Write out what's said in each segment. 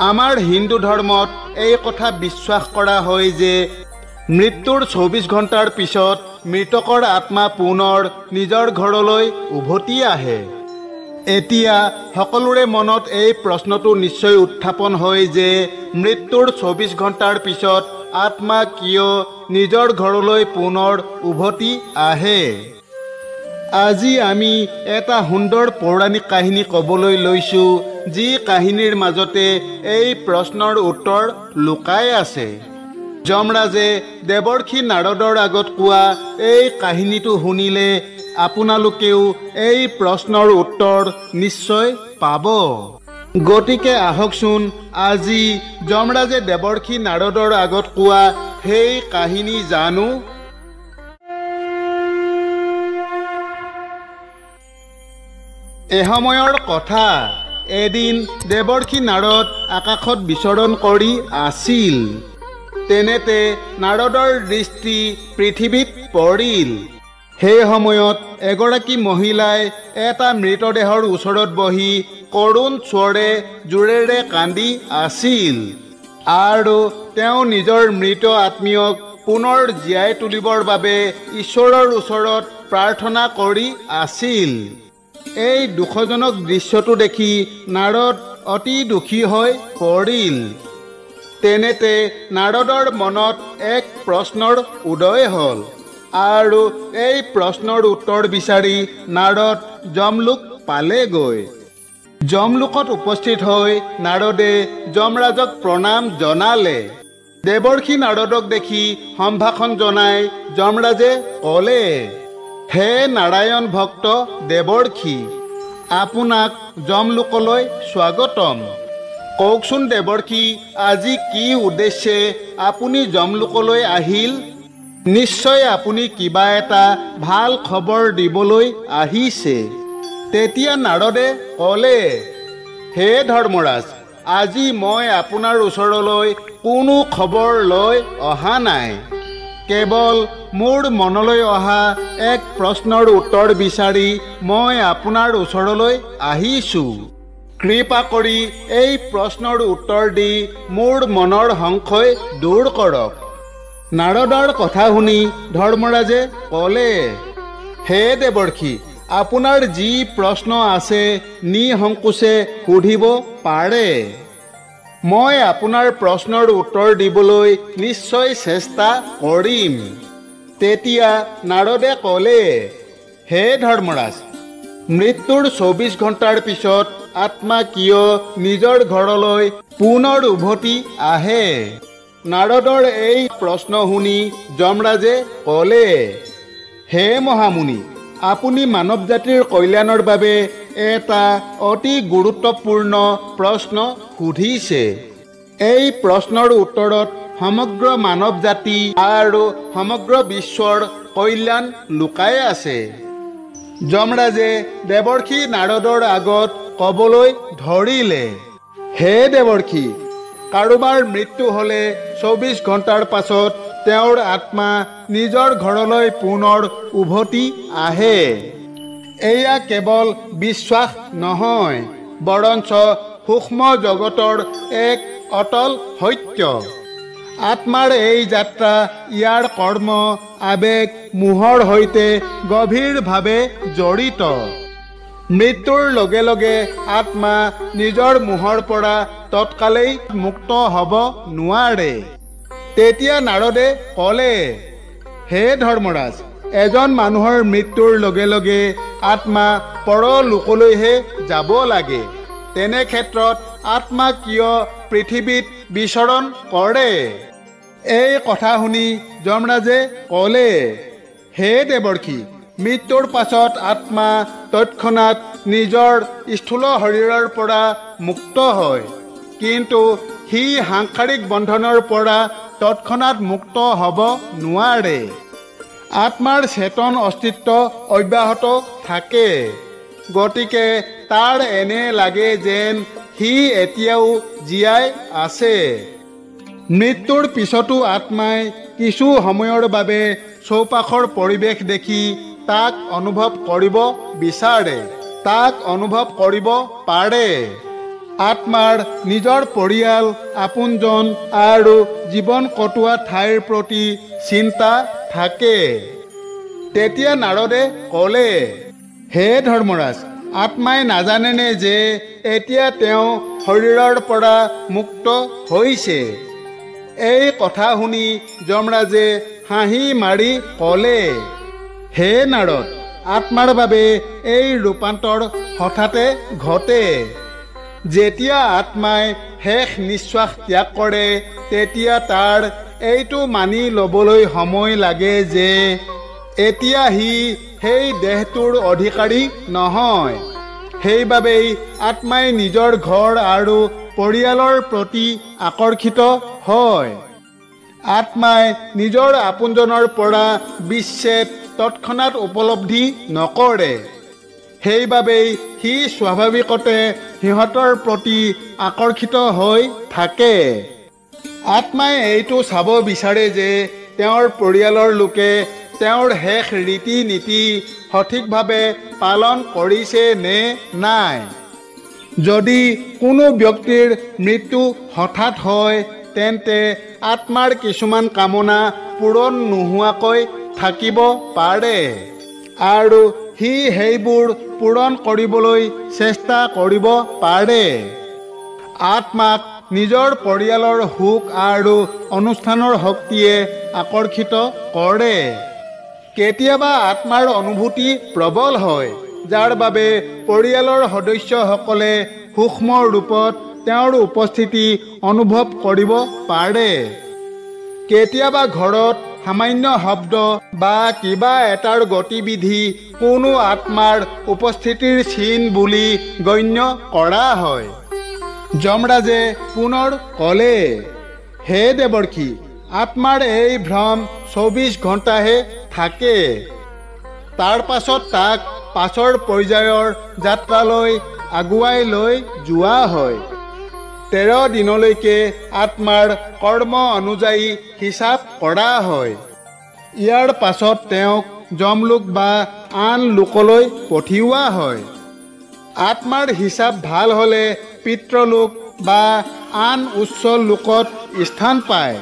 আমাৰ হিন্দু ধৰ্মত এই কথা বিশ্বাস কৰা হয় যে মৃত্যুৰ ২৪ ঘণ্টাৰ পিছত মৃতকৰ আত্মা পুনৰ নিজৰ ঘৰলৈ উভতি আহে। এতিয়া সকলোৰে মনত এই প্ৰশ্নটো নিশ্চয় উত্থাপন হয় যে মৃত্যুৰ ২৪ ঘণ্টাৰ পিছত আত্মা কিয় নিজৰ ঘৰলৈ পুনৰ উভতি আহে। আজি আমি এটা সুন্দৰ পৌৰাণিক কাহিনী ক'বলৈ লৈছোঁ, যি কাহিনীৰ মাজতে এই প্ৰশ্নৰ উত্তৰ লুকাই আছে। যমৰাজে দেৱৰ্ষি নাৰদৰ আগত কোৱা এই কাহিনীটো শুনিলে আপোনালোকেও এই প্ৰশ্নৰ উত্তৰ নিশ্চয় পাব। গতিকে আহকচোন আজি যমৰাজে দেৱৰ্ষি নাৰদৰ আগত কোৱা সেই কাহিনী জানো। এসময়ৰ কথা, এদিন দেৱৰ্ষি নাৰদ আকাশত বিচৰণ কৰি আছিল। তেনেতে নাৰদৰ দৃষ্টি পৃথিৱীত পৰিল। সেই সময়ত এগৰাকী মহিলাই এটা মৃতদেহৰ ওচৰত বহি কৰুণ স্বৰে জোৰেৰে কান্দি আছিল আৰু তেওঁ নিজৰ মৃত আত্মীয়ক পুনৰ জীয়াই তুলিবৰ বাবে ঈশ্বৰৰ ওচৰত প্ৰাৰ্থনা কৰি আছিল। এই দুখজনক দৃশ্যটো দেখি নাৰদ অতি দুখী হৈ পৰিল। তেনেতে নাৰদৰ মনত এক প্ৰশ্নৰ উদয় হ'ল আৰু এই প্ৰশ্নৰ উত্তৰ বিচাৰি নাৰদ যমলোক পালেগৈ। যমলোকত উপস্থিত হৈ নাৰদে যমৰাজক প্ৰণাম জনালে। দেৱৰ্ষি নাৰদক দেখি সম্ভাষণ জনাই যমৰাজে ক'লে, হে নাৰায়ণ ভক্ত দেৱৰ্ষি, আপোনাক যমলোকলৈ স্বাগতম। কওকচোন দেৱৰ্ষি, আজি কি উদ্দেশ্যে আপুনি যমলোকলৈ আহিল? নিশ্চয় আপুনি কিবা এটা ভাল খবৰ দিবলৈ আহিছে। তেতিয়া নাৰদে ক'লে, হে ধৰ্মৰাজ, আজি মই আপোনাৰ ওচৰলৈ কোনো খবৰ লৈ অহা নাই। কেৱল মোৰ মনলৈ অহা এক প্ৰশ্নৰ উত্তৰ বিচাৰি মই আপোনাৰ ওচৰলৈ আহিছোঁ। কৃপা কৰি এই প্ৰশ্নৰ উত্তৰ দি মোৰ মনৰ সংশয় দূৰ কৰক। নাৰদৰ কথা শুনি ধৰ্মৰাজে ক'লে, হে দেৱৰ্ষি, আপোনাৰ যি প্ৰশ্ন আছে নিসংকোচে সুধিব পাৰে। মই আপোনাৰ প্ৰশ্নৰ উত্তৰ দিবলৈ নিশ্চয় চেষ্টা কৰিম। তেতিয়া নাৰদে ক'লে, হে ধৰ্মৰাজ, মৃত্যুৰ ২৪ ঘণ্টাৰ পিছত আত্মা কিয় নিজৰ ঘৰলৈ পুনৰ উভতি আহে? নাৰদৰ এই প্ৰশ্ন শুনি যমৰাজে ক'লে, হে মহামুনি, আপুনি মানৱ জাতিৰ কল্যাণৰ বাবে এটা অতি গুৰুত্বপূৰ্ণ প্ৰশ্ন সুধিছে। এই প্ৰশ্নৰ উত্তৰত সমগ্ৰ মানৱ জাতি আৰু সমগ্ৰ বিশ্বৰ কল্যাণ লুকাই আছে। যমৰাজে দেৱৰ্ষি নাৰদৰ আগত ক'বলৈ ধৰিলে, হে দেৱৰ্ষি, কাৰোবাৰ মৃত্যু হ'লে ২৪ ঘণ্টাৰ পাছত তেওঁৰ আত্মা নিজৰ ঘৰলৈ পুনৰ উভতি আহে। এয়া কেৱল বিশ্বাস নহয়, বৰঞ্চ সূক্ষ্ম জগতৰ এক অটল সত্য। আত্মাৰ এই যাত্ৰা ইয়াৰ কৰ্ম, আৱেগ, মোহৰ সৈতে গভীৰভাৱে জড়িত। মৃত্যুৰ লগে লগে আত্মা নিজৰ মোহৰ পৰা তৎকালেই মুক্ত হ'ব নোৱাৰে। তেতিয়া নাৰদে ক'লে, হে ধৰ্মৰাজ, এজন মানুহৰ মৃত্যুৰ লগে লগে আত্মা পৰলোকলৈহে যাব লাগে। তেনে ক্ষেত্ৰত আত্মা কিয় পৃথিৱীত বিচৰণ কৰে? এই কথা শুনি যমৰাজে ক'লে, হে দেৱৰ্ষি, মৃত্যুৰ পাছত আত্মা তৎক্ষণাৎ নিজৰ স্থূল শৰীৰৰ পৰা মুক্ত হয়, কিন্তু সি সাংসাৰিক বন্ধনৰ পৰা তৎক্ষণাৎ মুক্ত হ'ব নোৱাৰে। আত্মাৰ চেতন অস্তিত্ব অব্যাহত থাকে। গতিকে তাৰ এনে লাগে যেন সি এতিয়াও জীয়াই আছে। মৃত্যুৰ পিছতো আত্মাই কিছু সময়ৰ বাবে চৌপাশৰ পৰিৱেশ দেখি তাক অনুভৱ কৰিব বিচাৰে, তাক অনুভৱ কৰিব পাৰে। আত্মাৰ নিজৰ পৰিয়াল আপোনজন আৰু জীৱন কটোৱা ঠাইৰ প্ৰতি চিন্তা থাকে। তেতিয়া নাৰদে ক'লে, হে ধৰ্মৰাজ, আত্মাই নাজানেনে যে এতিয়া তেওঁ শৰীৰৰ পৰা মুক্ত হৈছে? এই কথা শুনি যমৰাজে হাঁহি মাৰি ক'লে, হে নাৰদ, আত্মাৰ বাবে এই ৰূপান্তৰ হঠাতে ঘটে। যেতিয়া আত্মাই শেষ নিশ্বাস ত্যাগ কৰে তেতিয়া তাৰ এইটো মানি ল'বলৈ সময় লাগে যে এতিয়া সি সেই দেহটোৰ অধিকাৰী নহয়। সেইবাবেই আত্মাই নিজৰ ঘৰ আৰু পৰিয়ালৰ প্ৰতি আকৰ্ষিত হয়। আত্মাই নিজৰ আপোনজনৰ পৰা বিচ্ছেদ তৎক্ষণাৎ উপলব্ধি নকৰে। সেইবাবেই সি স্বাভাৱিকতে সিহঁতৰ প্ৰতি আকৰ্ষিত হৈ থাকে। আত্মাই এইটো চাব বিচাৰে যে তেওঁৰ পৰিয়ালৰ লোকে তেওঁৰ শেষ ৰীতি নীতি সঠিকভাৱে পালন কৰিছে নে নাই। যদি কোনো ব্যক্তিৰ মৃত্যু হঠাৎ হয় তেন্তে আত্মাৰ কিছুমান কামনা পূৰণ নোহোৱাকৈ থাকিব পাৰে আৰু সি সেইবোৰ পূৰণ কৰিবলৈ চেষ্টা কৰিব পাৰে। আত্মাক নিজৰ পৰিয়ালৰ সুখ আৰু অনুষ্ঠানৰ শক্তিয়ে আকৰ্ষিত কৰে। কেতিয়াবা আত্মাৰ অনুভূতি প্ৰবল হয়, যাৰ বাবে পৰিয়ালৰ সদস্যসকলে সূক্ষ্ম ৰূপত তেওঁৰ উপস্থিতি অনুভৱ কৰিব পাৰে। কেতিয়াবা ঘৰত সামান্য শব্দ বা কিবা এটাৰ গতিবিধি কোনো আত্মাৰ উপস্থিতিৰ চিন বুলি গণ্য কৰা হয়। যমৰাজে পুনৰ ক'লে, হে দেৱৰ্ষি, আত্মাৰ এই ভ্ৰম 24 ঘণ্টাহে থাকে। তাৰ পাছত তাক পাছৰ পৰ্যায়ৰ যাত্ৰালৈ আগুৱাই লৈ যোৱা হয়। 13 দিনলৈকে আত্মাৰ কৰ্ম অনুযায়ী হিচাপ কৰা হয়। ইয়াৰ পাছত তেওঁক যমলোক বা আন লোকলৈ পঠিওৱা হয়। আত্মাৰ হিচাপ ভাল হ'লে পিতৃলোক বা আন উচ্চ লোকত স্থান পায়।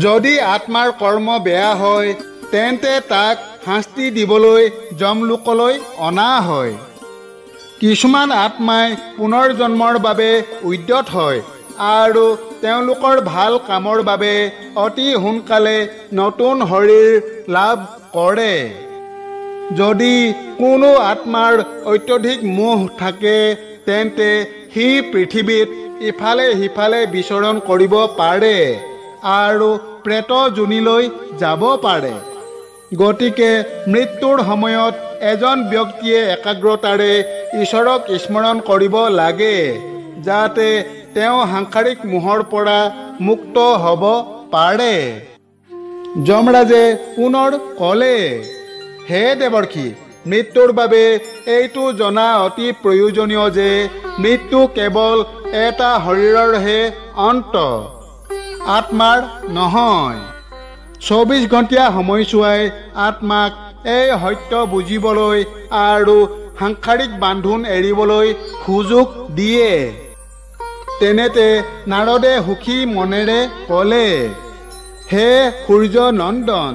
যদি আত্মাৰ কৰ্ম বেয়া হয় তেন্তে তাক শাস্তি দিবলৈ যমলোকলৈ অনা হয়। কিছুমান আত্মাই পুনৰ জন্মৰ বাবে উদ্যত হয় আৰু তেওঁলোকৰ ভাল কামৰ বাবে অতি সোনকালে নতুন শৰীৰ লাভ কৰে। যদি কোনো আত্মাৰ অত্যধিক মোহ থাকে তেন্তে সি পৃথিৱীত ইফালে সিফালে বিচৰণ কৰিব পাৰে আৰু প্ৰেত যোনিলৈ যাব পাৰে। গতিকে মৃত্যুৰ সময়ত এজন ব্যক্তিয়ে একাগ্ৰতাৰে ঈশ্বৰক স্মৰণ কৰিব লাগে যাতে তেওঁ সাংসাৰিক মোহৰ পৰা মুক্ত হ'ব পাৰে। যমৰাজে পুনৰ ক'লে, হে দেৱৰ্ষি, মৃত্যুৰ বাবে এইটো জনা অতি প্ৰয়োজনীয় যে মৃত্যু কেৱল এটা শৰীৰৰহে অন্ত, আত্মাৰ নহয়। 24 ঘণ্টীয়া সময়ছোৱাই আত্মাক এই সত্য বুজিবলৈ আৰু সাংসাৰিক বান্ধোন এৰিবলৈ সুযোগ দিয়ে। তেনেতে নাৰদে সুখী মনেৰে ক'লে, হে সূৰ্য নন্দন,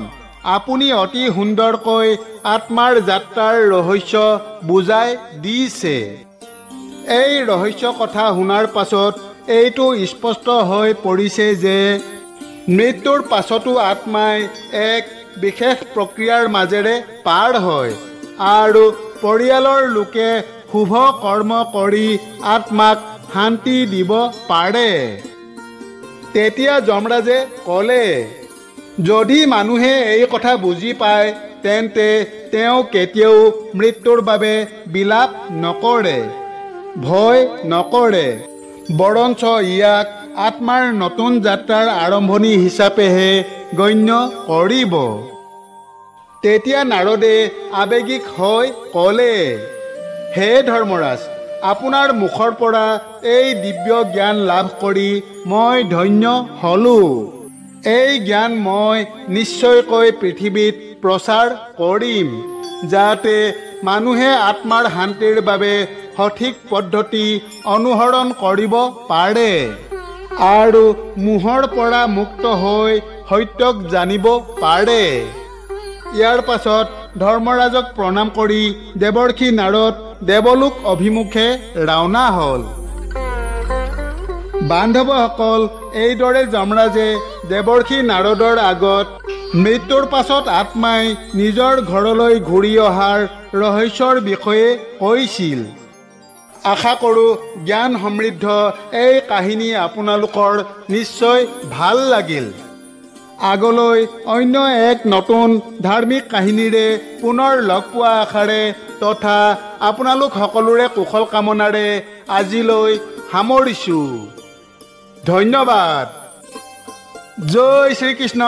আপুনি অতি সুন্দৰকৈ আত্মাৰ যাত্ৰাৰ ৰহস্য বুজাই দিছে। এই ৰহস্য কথা শুনাৰ পাছত এইটো স্পষ্ট হৈ পৰিছে যে মৃত্যুৰ পাছতো আত্মাই এক বিশেষ প্ৰক্ৰিয়াৰ মাজেৰে পাৰ হয় আৰু পৰিয়ালৰ লোকে শুভ কৰ্ম কৰি আত্মাক শান্তি দিব পাৰে। তেতিয়া যমৰাজে ক'লে, যদি মানুহে এই কথা বুজি পায় তেন্তে তেওঁ কেতিয়াও মৃত্যুৰ বাবে বিলাপ নকৰে, ভয় নকৰে, বৰঞ্চ ইয়াক আত্মাৰ নতুন যাত্ৰাৰ আৰম্ভণি হিচাপেহে গণ্য কৰিব। তেতিয়া নাৰদে আৱেগিক হৈ ক'লে, হে ধৰ্মৰাজ, আপোনাৰ মুখৰ পৰা এই দিব্য জ্ঞান লাভ কৰি মই ধন্য হ'লোঁ। এই জ্ঞান মই নিশ্চয়কৈ পৃথিৱীত প্ৰচাৰ কৰিম যাতে মানুহে আত্মাৰ শান্তিৰ বাবে সঠিক পদ্ধতি অনুসৰণ কৰিব পাৰে আৰু মোহৰ পৰা মুক্ত হৈ সত্যক জানিব পাৰে। ইয়াৰ পাছত ধৰ্মৰাজক প্ৰণাম কৰি দেৱৰ্ষি নাৰদ দেৱলোক অভিমুখে ৰাওনা হ'ল। বান্ধৱসকল, এইদৰে যমৰাজে দেৱৰ্ষি নাৰদৰ আগত মৃত্যুৰ পাছত আত্মাই নিজৰ ঘৰলৈ ঘূৰি অহাৰ ৰহস্যৰ বিষয়ে কৈছিল। আশা কৰোঁ জ্ঞান সমৃদ্ধ এই কাহিনী আপোনালোকৰ নিশ্চয় ভাল লাগিল। আগলৈ অন্য এক নতুন ধাৰ্মিক কাহিনীৰে পুনৰ লগ পোৱা আশাৰে তথা আপোনালোক সকলোৰে কুশল কামনাৰে আজিলৈ সামৰিছোঁ। ধন্যবাদ। জয় শ্ৰীকৃষ্ণ।